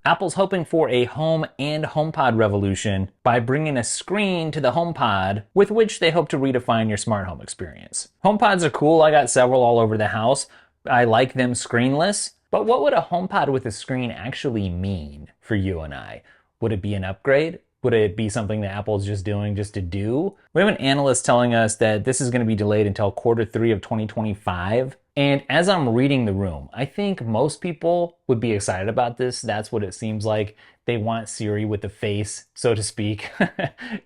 Apple's hoping for a home and HomePod revolution by bringing a screen to the HomePod with which they hope to redefine your smart home experience. HomePods are cool. I got several all over the house. I like them screenless. But what would a HomePod with a screen actually mean for you and I? Would it be an upgrade? Would it be something that Apple's just doing just to do? We have an analyst telling us that this is going to be delayed until Q3 of 2025. And as I'm reading the room, I think most people would be excited about this. That's what it seems like. They want Siri with the face, so to speak,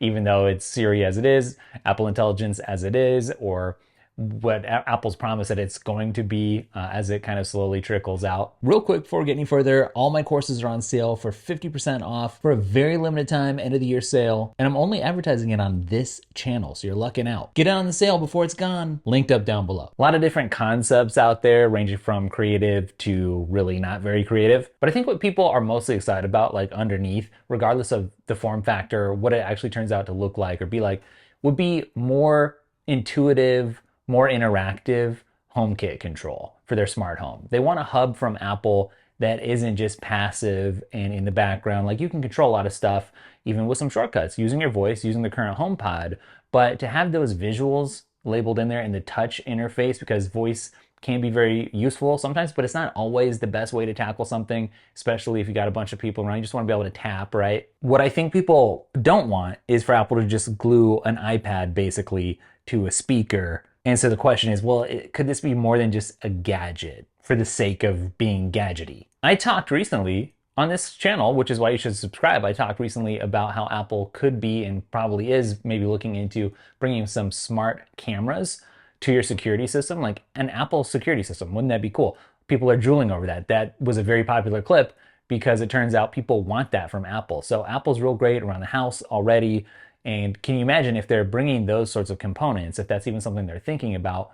even though it's Siri as it is, Apple Intelligence as it is, or what Apple's promise that it's going to be as it kind of slowly trickles out. Real quick before we get any further, all my courses are on sale for 50% off for a very limited time, end of the year sale, and I'm only advertising it on this channel, so you're lucking out. Get it on the sale before it's gone. Linked up down below. A lot of different concepts out there, ranging from creative to really not very creative. But I think what people are mostly excited about, like underneath, regardless of the form factor, what it actually turns out to look like or be like, would be more intuitive, more interactive HomeKit control for their smart home. They want a hub from Apple that isn't just passive and in the background. Like, you can control a lot of stuff, even with some shortcuts, using your voice, using the current HomePod, but to have those visuals labeled in there in the touch interface, because voice can be very useful sometimes, but it's not always the best way to tackle something, especially if you got a bunch of people around. You just want to be able to tap, right? What I think people don't want is for Apple to just glue an iPad basically to a speaker. And so the question is, well, could this be more than just a gadget for the sake of being gadgety? I talked recently on this channel, which is why you should subscribe. I talked recently about how Apple could be and probably is maybe looking into bringing some smart cameras to your security system, like an Apple security system. Wouldn't that be cool? People are drooling over that. That was a very popular clip because it turns out people want that from Apple. So Apple's real great around the house already. And can you imagine if they're bringing those sorts of components, if that's even something they're thinking about,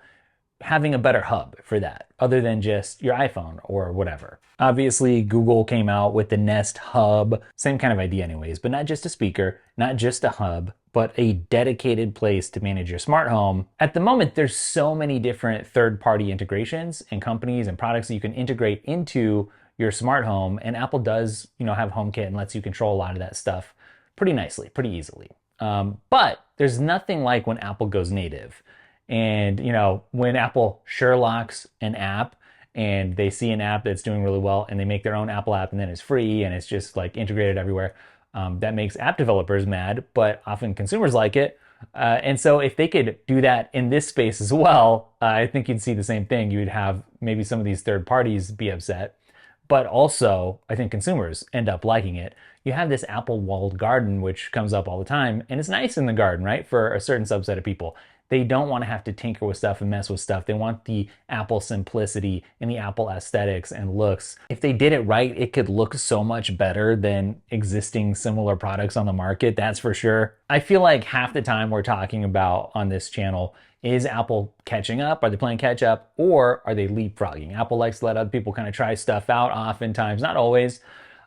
having a better hub for that, other than just your iPhone or whatever? Obviously, Google came out with the Nest Hub, same kind of idea anyways, but not just a speaker, not just a hub, but a dedicated place to manage your smart home. At the moment, there's so many different third-party integrations and companies and products that you can integrate into your smart home, and Apple does, have HomeKit and lets you control a lot of that stuff pretty nicely, pretty easily. But there's nothing like when Apple goes native. And, when Apple Sherlocks an app and they see an app that's doing really well and they make their own Apple app and then it's free and it's just like integrated everywhere, that makes app developers mad, but often consumers like it. And so if they could do that in this space as well, I think you'd see the same thing. You'd have maybe some of these third parties be upset, but also I think consumers end up liking it. You have this Apple walled garden, which comes up all the time, and it's nice in the garden, right? For a certain subset of people. They don't want to have to tinker with stuff and mess with stuff. They want the Apple simplicity and the Apple aesthetics and looks. If they did it right, it could look so much better than existing similar products on the market, that's for sure. I feel like half the time we're talking about on this channel is Apple catching up? Are they playing catch up? Or are they leapfrogging? Apple likes to let other people kind of try stuff out oftentimes, not always,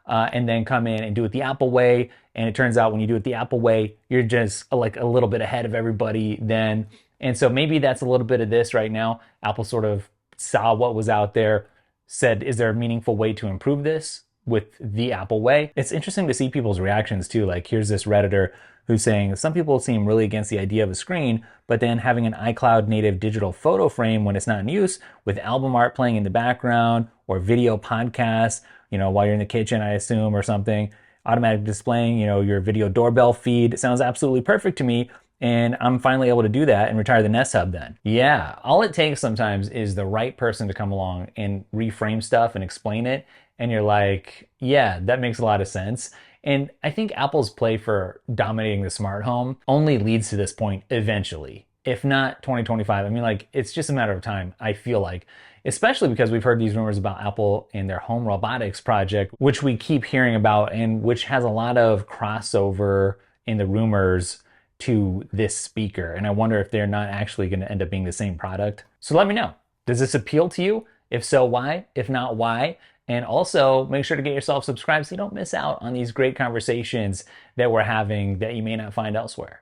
and then come in and do it the Apple way. And it turns out when you do it the Apple way, you're just like a little bit ahead of everybody then. And so maybe that's a little bit of this right now. Apple sort of saw what was out there, said, is there a meaningful way to improve this with the Apple way? It's interesting to see people's reactions too. Like, here's this Redditor who's saying some people seem really against the idea of a screen, but then having an iCloud native digital photo frame when it's not in use with album art playing in the background or video podcasts, while you're in the kitchen, I assume, or something, automatic displaying, your video doorbell feed. It sounds absolutely perfect to me. And I'm finally able to do that and retire the Nest Hub then. Yeah, all it takes sometimes is the right person to come along and reframe stuff and explain it. And you're like, yeah, that makes a lot of sense. And I think Apple's play for dominating the smart home only leads to this point eventually. If not 2025, I mean, it's just a matter of time, I feel like. Especially because we've heard these rumors about Apple and their home robotics project, which we keep hearing about and which has a lot of crossover in the rumors to this speaker. And I wonder if they're not actually going to end up being the same product. So let me know. Does this appeal to you? If so, why? If not, why? And also make sure to get yourself subscribed so you don't miss out on these great conversations that we're having that you may not find elsewhere.